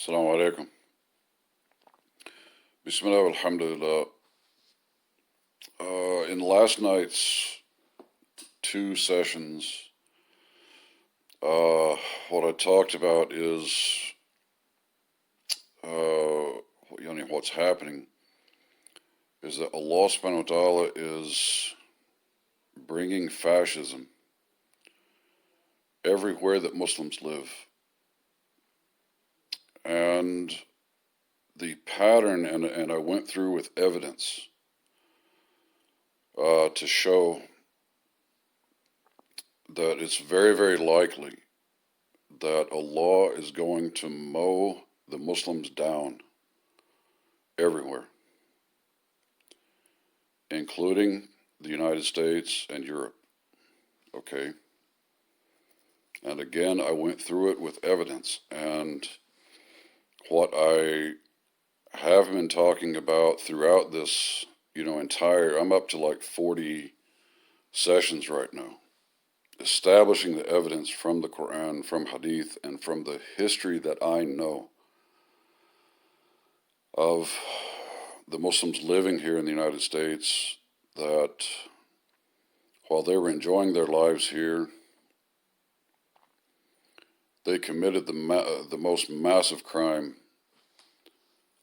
Assalamu alaikum. Bismillah, alhamdulillah. In last night's two sessions, what I talked about is what's happening is that Allah subhanahu wa ta'ala is bringing fascism everywhere that Muslims live. And the pattern, and I went through with evidence to show that it's very, very likely that Allah is going to mow the Muslims down everywhere, including the United States and Europe. Okay? And again, I went through it with evidence, and what I have been talking about throughout this, I'm up to like 40 sessions right now, establishing the evidence from the Qur'an, from Hadith, and from the history that I know of the Muslims living here in the United States, that while they were enjoying their lives here, they committed the most massive crime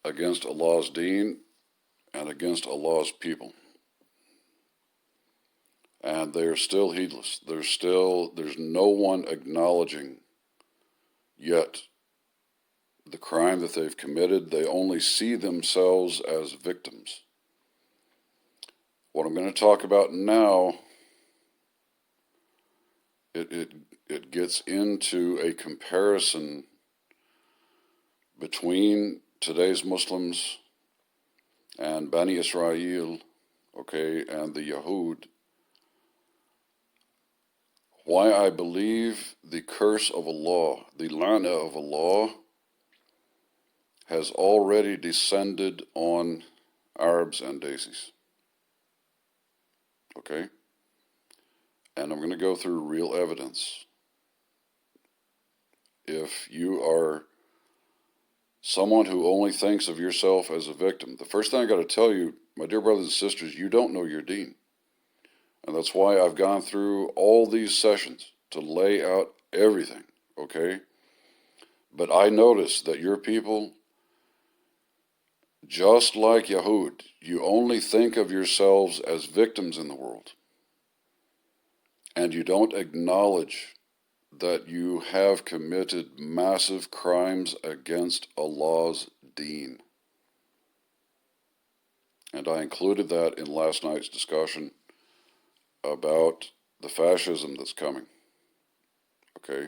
against Allah's deen and against Allah's people. And they are still heedless. There's no one acknowledging yet the crime that they've committed. They only see themselves as victims. What I'm going to talk about now, it gets into a comparison between today's Muslims and Bani Israel, okay, and the Yahud. Why I believe the curse of Allah, the la'na of Allah, has already descended on Arabs and Desis. Okay? And I'm going to go through real evidence. If you are someone who only thinks of yourself as a victim, the first thing I got to tell you, my dear brothers and sisters, you don't know your deen. And that's why I've gone through all these sessions to lay out everything, okay? But I notice that your people, just like Yahud, you only think of yourselves as victims in the world. And you don't acknowledge that you have committed massive crimes against Allah's deen. And I included that in last night's discussion about the fascism that's coming. Okay?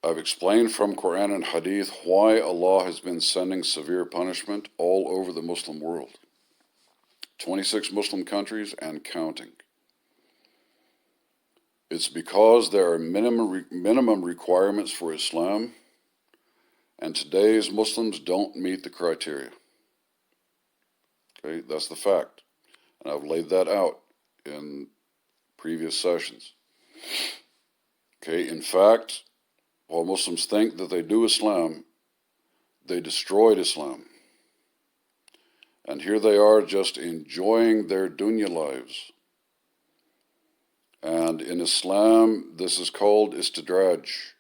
I've explained from Qur'an and Hadith why Allah has been sending severe punishment all over the Muslim world. 26 Muslim countries and counting. It's because there are minimum requirements for Islam, and today's Muslims don't meet the criteria. Okay, that's the fact. And I've laid that out in previous sessions. Okay, in fact, while Muslims think that they do Islam, they destroyed Islam. And here they are just enjoying their dunya lives. And in Islam, this is called istidraaj.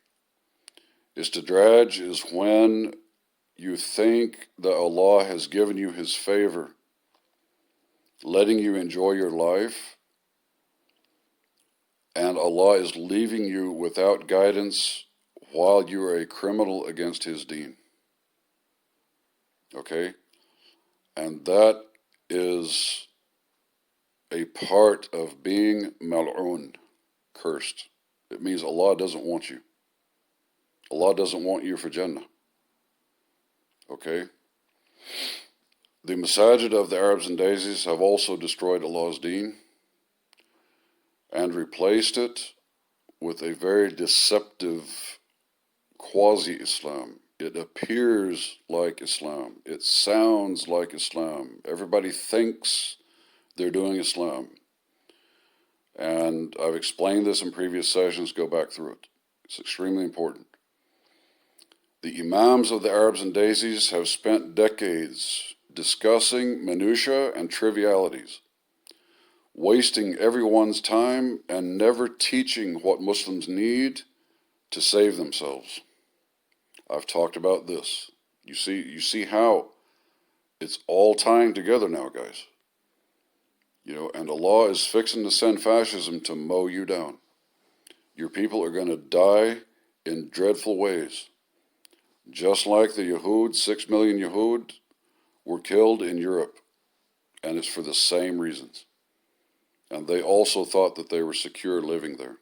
Istidraaj is when you think that Allah has given you His favor, letting you enjoy your life, and Allah is leaving you without guidance while you are a criminal against His deen. Okay? And that is a part of being mal'un, cursed. It means Allah doesn't want you. Allah doesn't want you for Jannah. Okay? The masajid of the Arabs and Desis have also destroyed Allah's deen and replaced it with a very deceptive quasi-Islam. It appears like Islam. It sounds like Islam. Everybody thinks they're doing Islam. And I've explained this in previous sessions. Go back through it. It's extremely important. The Imams of the Arabs and Desis have spent decades discussing minutiae and trivialities, wasting everyone's time and never teaching what Muslims need to save themselves. I've talked about this. You see how it's all tying together now, guys. And Allah is fixing to send fascism to mow you down. Your people are going to die in dreadful ways. Just like the Yahud, 6 million Yahud were killed in Europe. And it's for the same reasons. And they also thought that they were secure living there.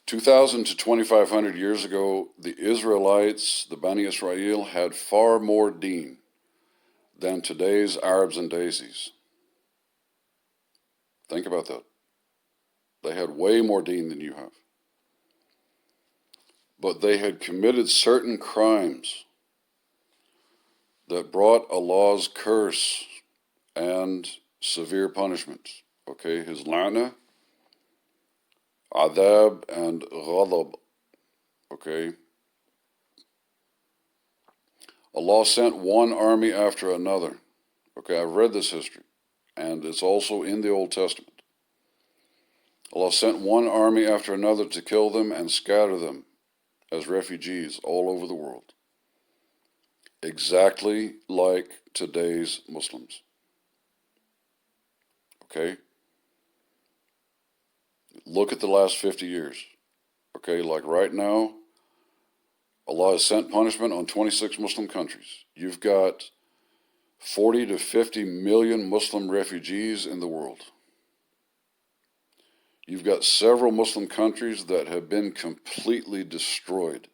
2,000 to 2,500 years ago, the Israelites, the Bani Israel, had far more deen than today's Arabs and Desis. Think about that. They had way more deen than you have. But they had committed certain crimes that brought Allah's curse and severe punishment. Okay, His la'na, adab, and ghadab. Okay. Allah sent one army after another. Okay, I've read this history, and it's also in the Old Testament. Allah sent one army after another to kill them and scatter them as refugees all over the world. Exactly like today's Muslims. Okay? Look at the last 50 years. Okay, like right now, Allah has sent punishment on 26 Muslim countries. You've got 40 to 50 million Muslim refugees in the world. You've got several Muslim countries that have been completely destroyed.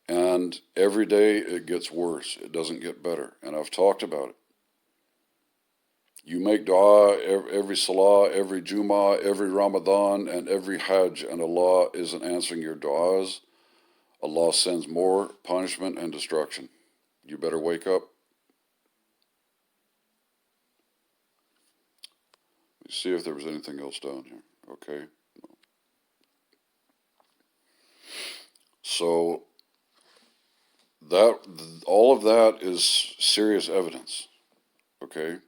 And every day it gets worse. It doesn't get better. And I've talked about it. You make dua every salah, every Jummah, every Ramadan, and every Hajj, and Allah isn't answering your du'as. Allah sends more punishment and destruction. You better wake up. Let's see if there was anything else down here. Okay. So all of that is serious evidence. Okay.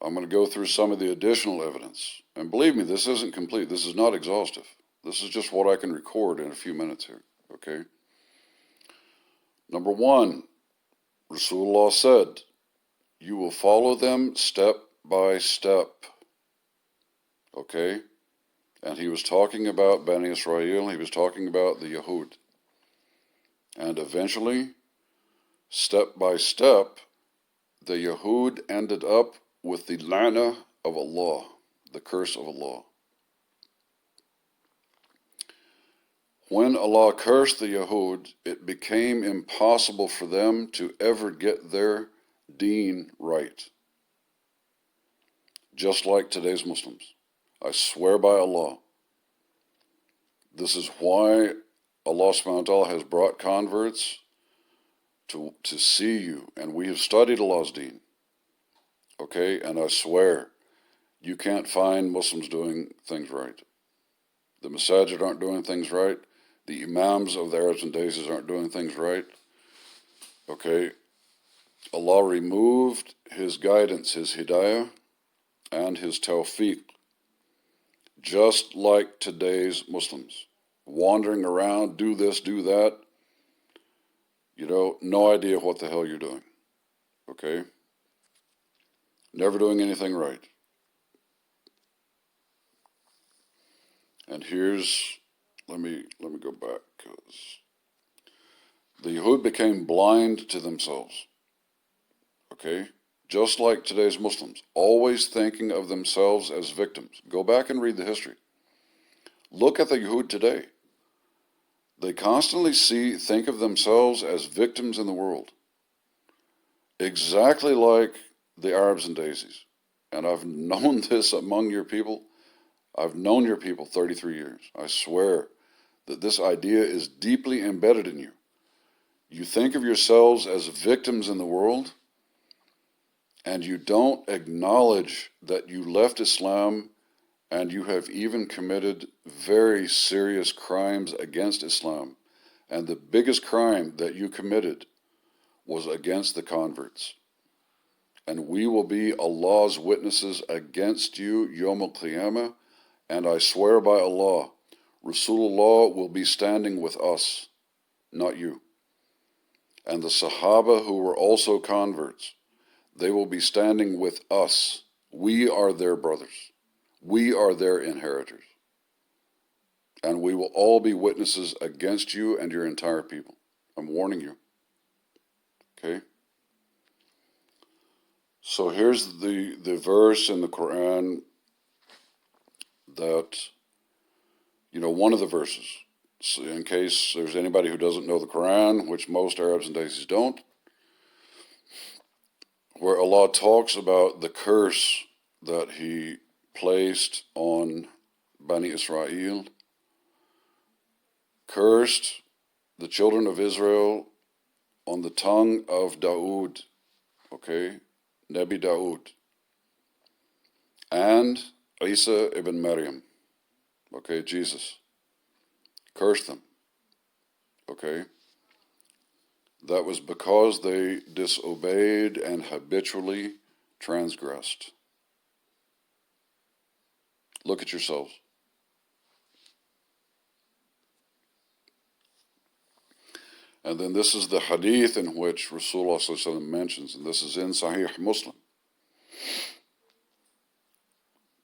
I'm going to go through some of the additional evidence. And believe me, this isn't complete. This is not exhaustive. This is just what I can record in a few minutes here. Okay. Number one, Rasulullah said, you will follow them step by step. Okay? And he was talking about Bani Israel, he was talking about the Yahud. And eventually, step by step, the Yahud ended up with the la'na of Allah, the curse of Allah. When Allah cursed the Yahud, it became impossible for them to ever get their deen right. Just like today's Muslims. I swear by Allah. This is why Allah subhanahu wa ta'ala has brought converts to see you. And we have studied Allah's deen. Okay, and I swear, you can't find Muslims doing things right. The masajid aren't doing things right. The imams of the Arabs and Desis aren't doing things right. Okay, Allah removed His guidance, His hidayah, and His tawfiq, just like today's Muslims. Wandering around, do this, do that. No idea what the hell you're doing. Okay? Never doing anything right. And let me go back, because the Yahud became blind to themselves. Okay? Just like today's Muslims, always thinking of themselves as victims. Go back and read the history. Look at the Yahud today. They constantly think of themselves as victims in the world. Exactly like the Arabs and Desis. And I've known this among your people. I've known your people 33 years. I swear that this idea is deeply embedded in you. You think of yourselves as victims in the world, and you don't acknowledge that you left Islam and you have even committed very serious crimes against Islam. And the biggest crime that you committed was against the converts. And we will be Allah's witnesses against you, Yawm al-Qiyamah, and I swear by Allah, Rasulullah will be standing with us, not you. And the Sahaba who were also converts, they will be standing with us. We are their brothers. We are their inheritors. And we will all be witnesses against you and your entire people. I'm warning you. Okay? So here's the verse in the Qur'an that, one of the verses, so in case there's anybody who doesn't know the Qur'an, which most Arabs and Desis don't, where Allah talks about the curse that He placed on Bani Israel, cursed the children of Israel on the tongue of Dawood, okay, Nabi Dawood, and Isa ibn Maryam, okay, Jesus, cursed them, okay. That was because they disobeyed and habitually transgressed. Look at yourselves. And then this is the hadith in which Rasulullah ﷺ mentions, and this is in Sahih Muslim.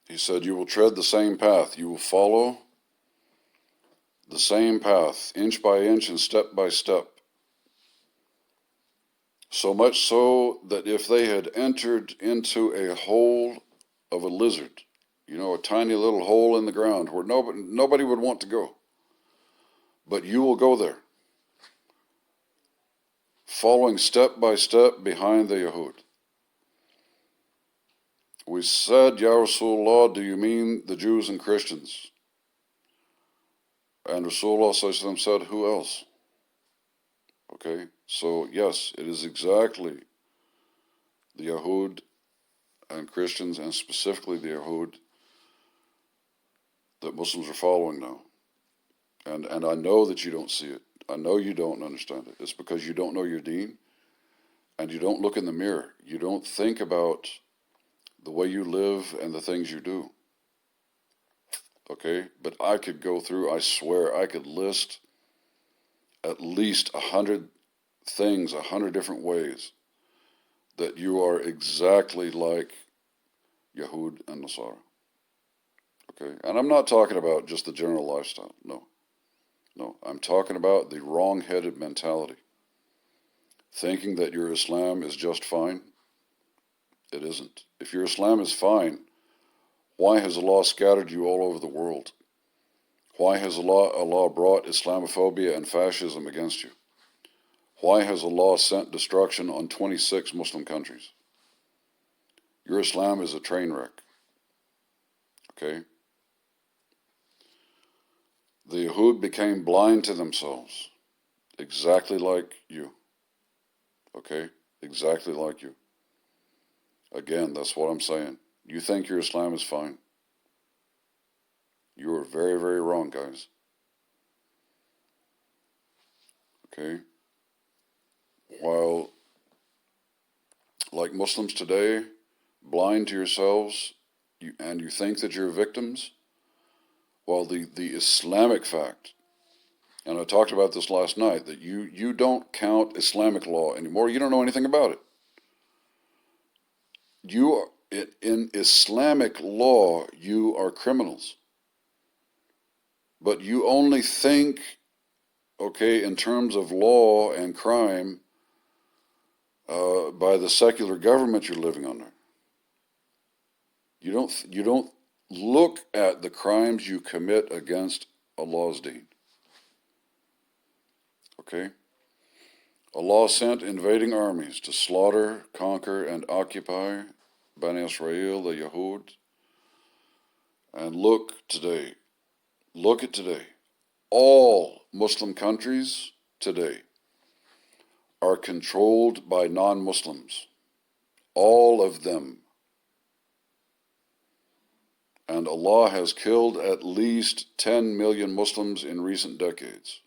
He said, you will tread the same path. You will follow the same path, inch by inch and step by step. So much so that if they had entered into a hole of a lizard, a tiny little hole in the ground where nobody would want to go, but you will go there, following step by step behind the Yahud. We said, Ya Rasulullah, do you mean the Jews and Christians? And Rasulullah said, who else? Okay, so yes, it is exactly the Yahud and Christians, and specifically the Yahud, that Muslims are following now. And I know that you don't see it. I know you don't understand it. It's because you don't know your deen, and you don't look in the mirror. You don't think about the way you live and the things you do. Okay? But I could go through, I swear, I could list at least 100 things, 100 different ways that you are exactly like Yahud and Nasara. Okay? And I'm not talking about just the general lifestyle. No. I'm talking about the wrong-headed mentality. Thinking that your Islam is just fine. It isn't. If your Islam is fine, why has Allah scattered you all over the world? Why has Allah brought Islamophobia and fascism against you? Why has Allah sent destruction on 26 Muslim countries? Your Islam is a train wreck. Okay? The Yahud became blind to themselves, exactly like you. Okay? Exactly like you. Again, that's what I'm saying. You think your Islam is fine. You are very, very wrong, guys. Okay? While, like Muslims today, blind to yourselves, and you think that you're victims, while the Islamic fact, and I talked about this last night, that you don't count Islamic law anymore. You don't know anything about it. In Islamic law, you are criminals. But you only think, okay, in terms of law and crime, by the secular government you're living under. You don't look at the crimes you commit against Allah's deen. Okay? Allah sent invading armies to slaughter, conquer, and occupy Bani Israel, the Yahud. And look at today. All Muslim countries today are controlled by non-Muslims. All of them. And Allah has killed at least 10 million Muslims in recent decades.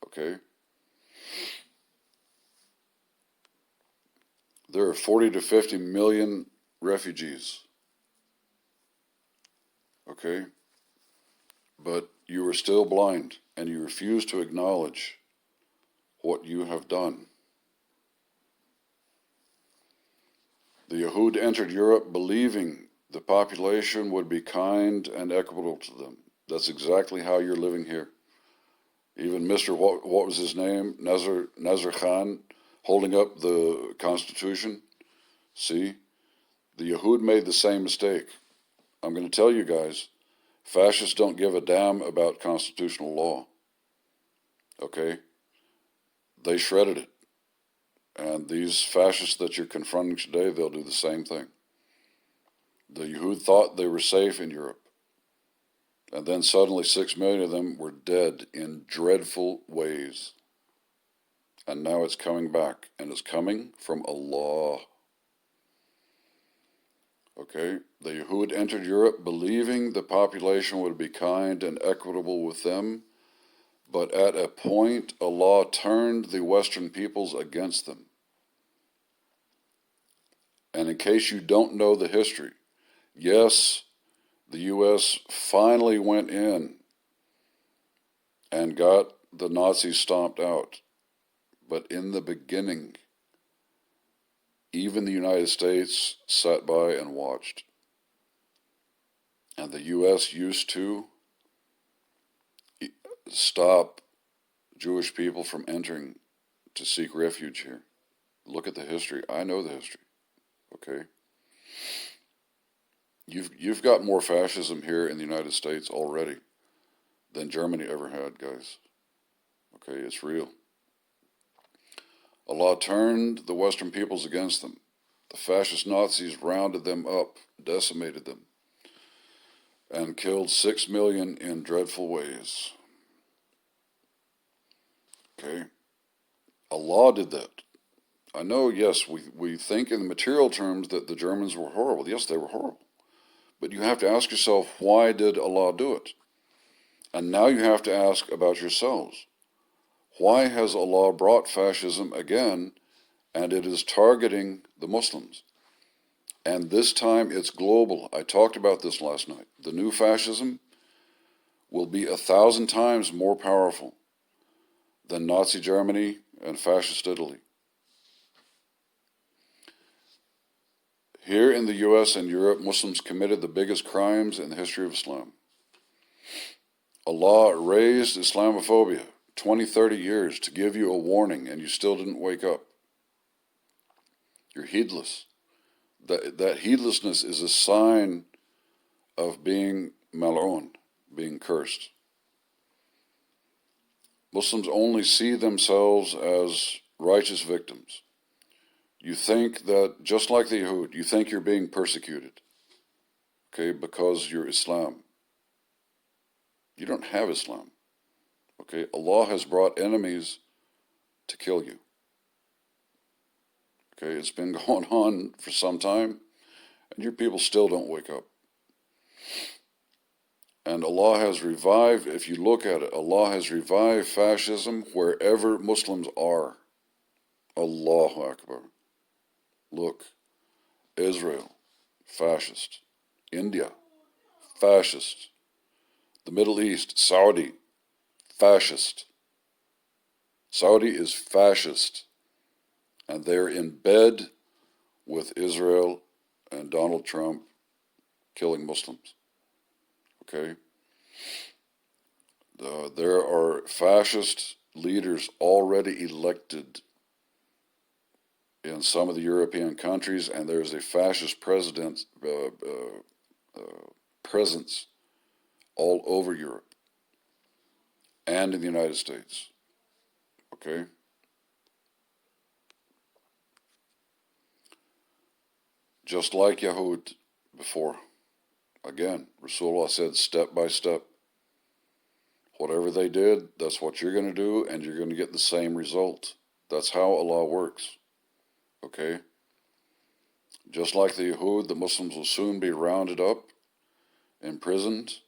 Okay? There are 40 to 50 million refugees. Okay? But you are still blind and you refuse to acknowledge what you have done. The Yahud entered Europe believing the population would be kind and equitable to them. That's exactly how you're living here. Even Mr. What was his name? Nazar Khan, holding up the Constitution. See? The Yahud made the same mistake. I'm going to tell you guys, fascists don't give a damn about constitutional law. Okay? They shredded it. And these fascists that you're confronting today, they'll do the same thing. The Yahud thought they were safe in Europe. And then suddenly 6 million of them were dead in dreadful ways. And now it's coming back. And it's coming from Allah. Okay? The Yahud entered Europe believing the population would be kind and equitable with them. But at a point, Allah turned the Western peoples against them. And in case you don't know the history, yes, the U.S. finally went in and got the Nazis stomped out. But in the beginning, even the United States sat by and watched. And the U.S. used to stop Jewish people from entering to seek refuge here. Look at the history. I know the history. Okay? You've got more fascism here in the United States already than Germany ever had, guys. Okay, it's real. Allah turned the Western peoples against them. The fascist Nazis rounded them up, decimated them, and killed 6 million in dreadful ways. Okay? Allah did that. I know, yes, we think in material terms that the Germans were horrible. Yes, they were horrible. But you have to ask yourself, why did Allah do it? And now you have to ask about yourselves. Why has Allah brought fascism again, and it is targeting the Muslims? And this time it's global. I talked about this last night. The new fascism will be 1,000 times more powerful than Nazi Germany and fascist Italy. Here in the US and Europe, Muslims committed the biggest crimes in the history of Islam. Allah raised Islamophobia 20, 30 years to give you a warning, and you still didn't wake up. You're heedless. That heedlessness is a sign of being mal'un, being cursed. Muslims only see themselves as righteous victims. You think that, just like the Yahud, you think you're being persecuted, okay, because you're Islam. You don't have Islam, okay? Allah has brought enemies to kill you, okay? It's been going on for some time, and your people still don't wake up. And Allah has revived, if you look at it, Allah has revived fascism wherever Muslims are. Allahu Akbar. Look, Israel, fascist. India, fascist. The Middle East, Saudi, fascist. Saudi is fascist. And they're in bed with Israel and Donald Trump killing Muslims. Okay? There are fascist leaders already elected in some of the European countries, and there's a fascist presence all over Europe and in the United States. Okay? Just like Yahud before. Again, Rasulullah said step by step. Whatever they did, that's what you're going to do, and you're going to get the same result. That's how Allah works. Okay? Just like the Yahud, the Muslims will soon be rounded up, imprisoned,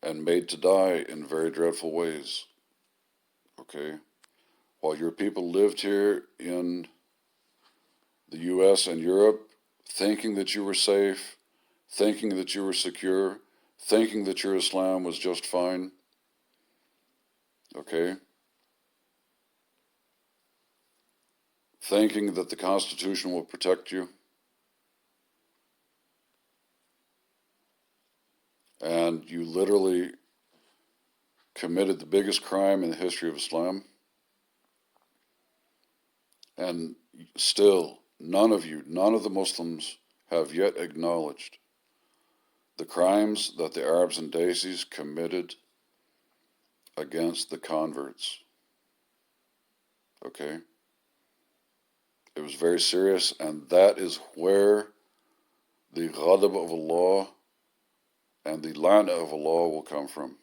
and made to die in very dreadful ways. Okay? While your people lived here in the US and Europe, thinking that you were safe, thinking that you were secure, thinking that your Islam was just fine. Okay? Thinking that the Constitution will protect you. And you literally committed the biggest crime in the history of Islam. And still, none of you, none of the Muslims have yet acknowledged the crimes that the Arabs and Desis committed against the converts. Okay? It was very serious, and that is where the ghadab of Allah and the la'nah of Allah will come from.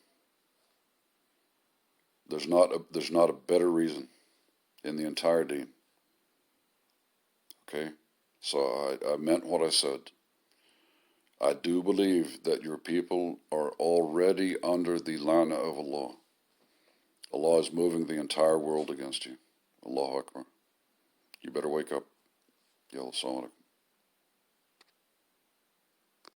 There's not a better reason in the entire deen. Okay? So I meant what I said. I do believe that your people are already under the la'nah of Allah. Allah is moving the entire world against you. Allahu Akbar. You better wake up. Ya Allah, assalamu alaikum.